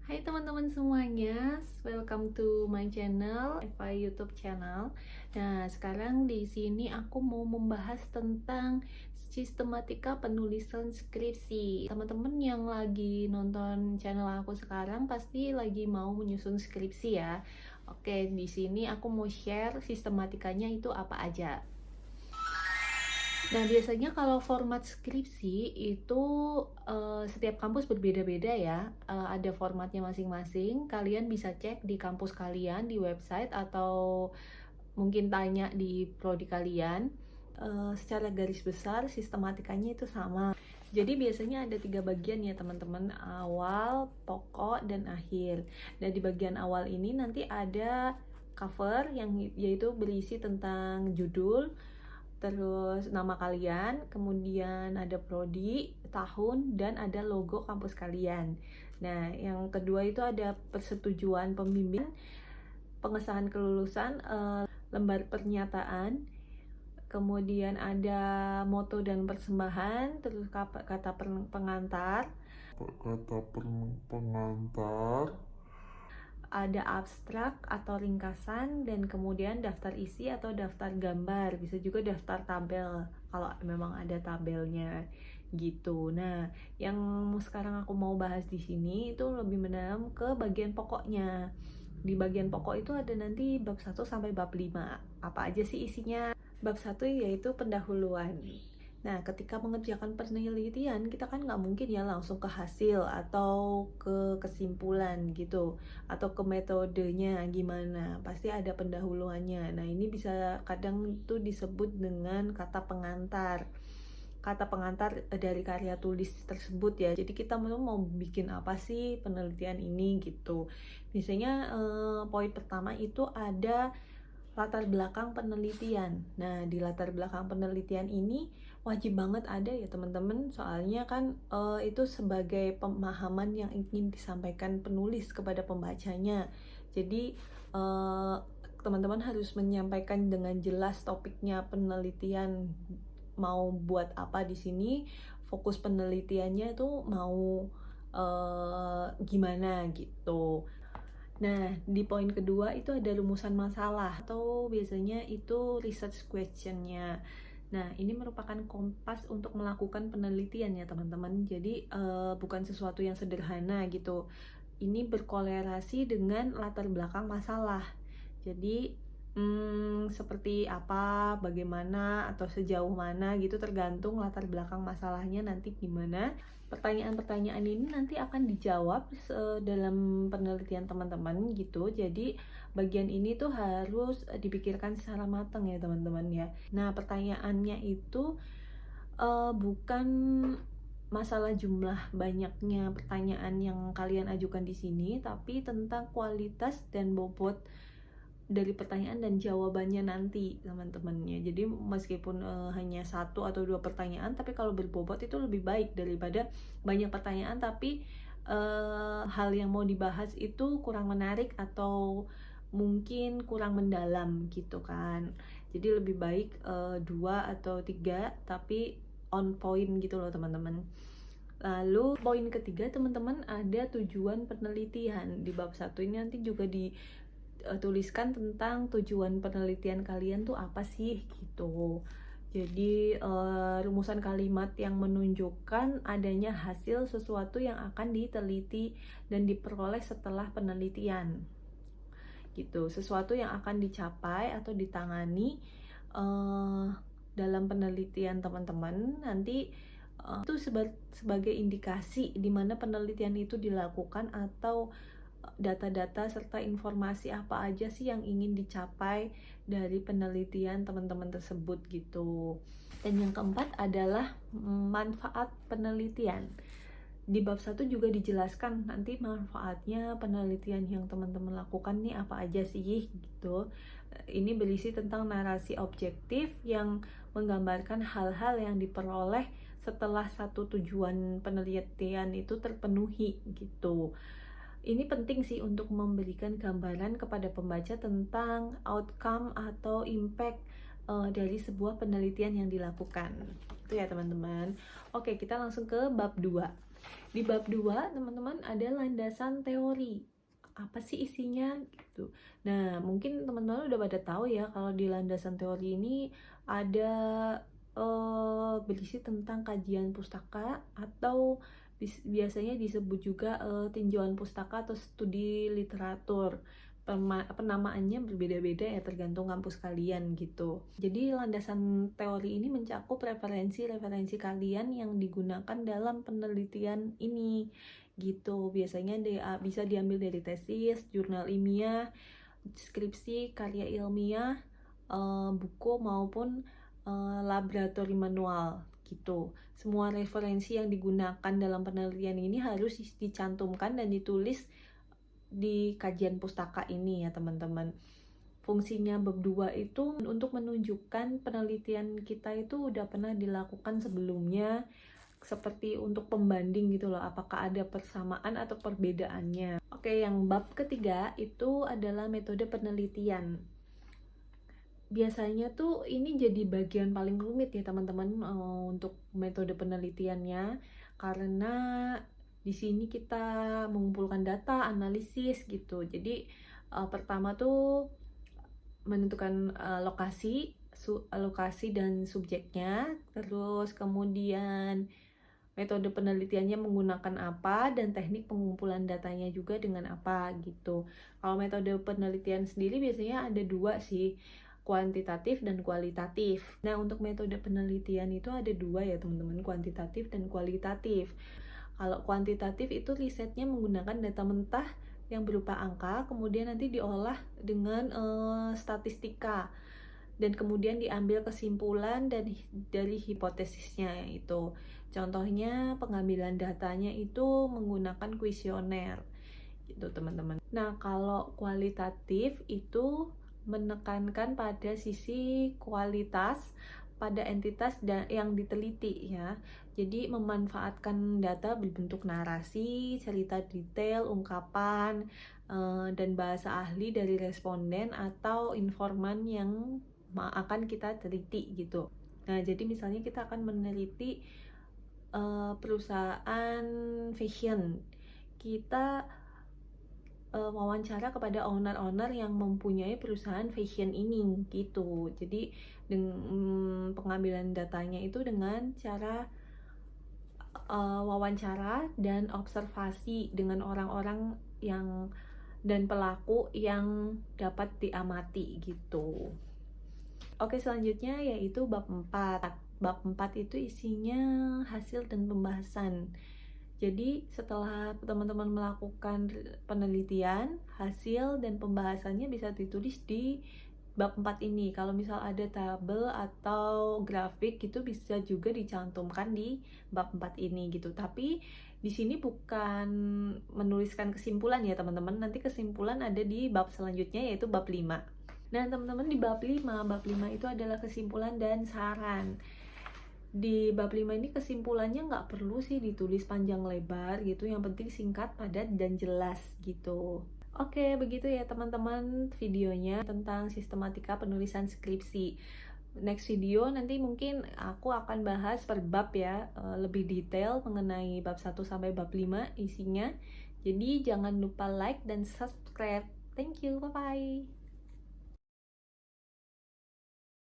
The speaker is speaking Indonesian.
Hai teman-teman semuanya, welcome to my channel, Eva YouTube channel. Nah, sekarang di sini aku mau membahas tentang sistematika penulisan skripsi. Teman-teman yang lagi nonton channel aku sekarang pasti lagi mau menyusun skripsi ya. Oke, di sini aku mau share sistematikanya itu apa aja. Nah, biasanya kalau format skripsi itu setiap kampus berbeda-beda ya. Ada formatnya masing-masing. Kalian bisa cek di kampus kalian, di website, atau mungkin tanya di prodi kalian. Secara garis besar, sistematikanya itu sama. Jadi biasanya ada 3 bagian ya teman-teman, awal, pokok, dan akhir. Dan di bagian awal ini nanti ada cover yang yaitu berisi tentang judul, terus nama kalian, kemudian ada prodi, tahun, dan ada logo kampus kalian. Nah, yang kedua itu ada persetujuan pembimbing, pengesahan kelulusan, lembar pernyataan, kemudian ada moto dan persembahan, terus kata pengantar, pengantar, ada abstrak atau ringkasan, dan kemudian daftar isi atau daftar gambar, bisa juga daftar tabel kalau memang ada tabelnya gitu. Nah, yang sekarang aku mau bahas di sini itu lebih mendalam ke bagian pokoknya. Di bagian pokok itu ada nanti bab 1 sampai bab 5. Apa aja sih isinya? Bab 1 yaitu pendahuluan. Nah, ketika mengerjakan penelitian, kita kan nggak mungkin ya langsung ke hasil atau ke kesimpulan gitu, atau ke metodenya gimana. Pasti ada pendahuluannya. Nah, ini bisa kadang tuh disebut dengan kata pengantar. Kata pengantar dari karya tulis tersebut ya. Jadi kita mau bikin apa sih penelitian ini gitu. Biasanya poin pertama itu ada latar belakang penelitian. Nah, di latar belakang penelitian ini wajib banget ada ya teman-teman, soalnya kan itu sebagai pemahaman yang ingin disampaikan penulis kepada pembacanya. Jadi teman-teman harus menyampaikan dengan jelas topiknya penelitian, mau buat apa di sini, fokus penelitiannya itu mau gimana gitu. Nah, di poin kedua itu ada rumusan masalah atau biasanya itu research question-nya. Nah, ini merupakan kompas untuk melakukan penelitian ya teman-teman. Jadi bukan sesuatu yang sederhana gitu. Ini berkolerasi dengan latar belakang masalah. Jadi seperti apa, bagaimana, atau sejauh mana gitu tergantung latar belakang masalahnya nanti gimana. Pertanyaan-pertanyaan ini nanti akan dijawab dalam penelitian teman-teman gitu. Jadi bagian ini tuh harus dipikirkan secara matang ya teman-teman ya. Nah, pertanyaannya itu bukan masalah jumlah banyaknya pertanyaan yang kalian ajukan di sini, tapi tentang kualitas dan bobot dari pertanyaan dan jawabannya nanti teman-temannya. Jadi meskipun hanya 1 atau 2 pertanyaan, tapi kalau berbobot itu lebih baik daripada banyak pertanyaan tapi hal yang mau dibahas itu kurang menarik atau mungkin kurang mendalam gitu kan. Jadi lebih baik 2 atau 3 tapi on point gitu loh teman-teman. Lalu poin ketiga teman-teman ada tujuan penelitian. Di bab 1 ini nanti juga tuliskan tentang tujuan penelitian kalian tuh apa sih gitu. Jadi rumusan kalimat yang menunjukkan adanya hasil sesuatu yang akan diteliti dan diperoleh setelah penelitian gitu. Sesuatu yang akan dicapai atau ditangani dalam penelitian teman-teman nanti itu sebagai indikasi di mana penelitian itu dilakukan atau data-data serta informasi apa aja sih yang ingin dicapai dari penelitian teman-teman tersebut gitu. Dan yang keempat adalah manfaat penelitian. Di bab 1 juga dijelaskan nanti manfaatnya penelitian yang teman-teman lakukan nih apa aja sih gitu. Ini berisi tentang narasi objektif yang menggambarkan hal-hal yang diperoleh setelah satu tujuan penelitian itu terpenuhi gitu. Ini penting sih untuk memberikan gambaran kepada pembaca tentang outcome atau impact dari sebuah penelitian yang dilakukan. Itu ya teman-teman. Oke, kita langsung ke bab 2. Di bab 2, teman-teman, ada landasan teori. Apa sih isinya gitu. Nah, mungkin teman-teman udah pada tahu ya kalau di landasan teori ini ada berisi tentang kajian pustaka atau biasanya disebut juga tinjauan pustaka atau studi literatur. Penamaannya berbeda-beda ya tergantung kampus kalian gitu. Jadi landasan teori ini mencakup referensi-referensi kalian yang digunakan dalam penelitian ini gitu. Biasanya bisa diambil dari tesis, jurnal ilmiah, skripsi, karya ilmiah, buku maupun laboratorium manual gitu. Semua referensi yang digunakan dalam penelitian ini harus dicantumkan dan ditulis di kajian pustaka ini ya teman-teman. Fungsinya bab 2 itu untuk menunjukkan penelitian kita itu udah pernah dilakukan sebelumnya, seperti untuk pembanding gitu loh, apakah ada persamaan atau perbedaannya. Oke, yang bab ketiga itu adalah metode penelitian. Biasanya tuh ini jadi bagian paling rumit ya teman-teman untuk metode penelitiannya, karena di sini kita mengumpulkan data, analisis gitu. Jadi pertama tuh menentukan lokasi dan subjeknya, terus kemudian metode penelitiannya menggunakan apa, dan teknik pengumpulan datanya juga dengan apa gitu. Kalau metode penelitian sendiri biasanya ada dua sih, kuantitatif dan kualitatif. Nah, untuk metode penelitian itu ada dua ya teman-teman, kuantitatif dan kualitatif. Kalau kuantitatif itu risetnya menggunakan data mentah yang berupa angka, kemudian nanti diolah dengan statistika, dan kemudian diambil kesimpulan dari hipotesisnya itu. Contohnya pengambilan datanya itu menggunakan kuesioner gitu teman-teman. Nah, kalau kualitatif itu menekankan pada sisi kualitas pada entitas yang diteliti ya. Jadi memanfaatkan data berbentuk narasi, cerita detail, ungkapan, dan bahasa ahli dari responden atau informan yang akan kita teliti gitu. Nah, jadi misalnya kita akan meneliti perusahaan fashion. Kita wawancara kepada owner-owner yang mempunyai perusahaan fashion ini gitu. Jadi dengan pengambilan datanya itu dengan cara wawancara dan observasi dengan orang-orang yang dan pelaku yang dapat diamati gitu. Oke, selanjutnya yaitu bab 4. Bab 4 itu isinya hasil dan pembahasan. Jadi setelah teman-teman melakukan penelitian, hasil dan pembahasannya bisa ditulis di bab 4 ini. Kalau misal ada tabel atau grafik gitu bisa juga dicantumkan di bab 4 ini gitu. Tapi di sini bukan menuliskan kesimpulan ya teman-teman. Nanti kesimpulan ada di bab selanjutnya yaitu bab 5. Nah teman-teman, di bab 5 itu adalah kesimpulan dan saran. Di bab 5 ini kesimpulannya nggak perlu sih ditulis panjang lebar gitu, yang penting singkat, padat, dan jelas gitu. Oke, begitu ya teman-teman videonya tentang sistematika penulisan skripsi. Next video nanti mungkin aku akan bahas per bab ya, lebih detail mengenai bab 1 sampai bab 5 isinya. Jadi jangan lupa like dan subscribe. Thank you, bye-bye.